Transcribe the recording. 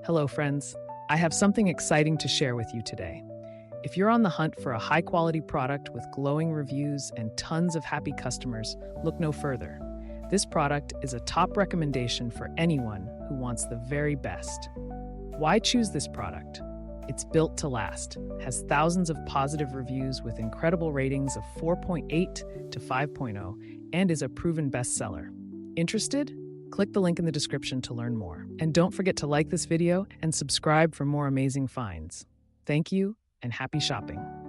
Hello, friends. I have something exciting to share with you today. If you're on the hunt for a high quality product with glowing reviews and tons of happy customers, look no further. This product is a top recommendation for anyone who wants the very best. Why choose this product? It's built to last, has thousands of positive reviews with incredible ratings of 4.8 to 5.0, and is a proven bestseller. Interested? Click the link in the description to learn more. And don't forget to like this video and subscribe for more amazing finds. Thank you and happy shopping.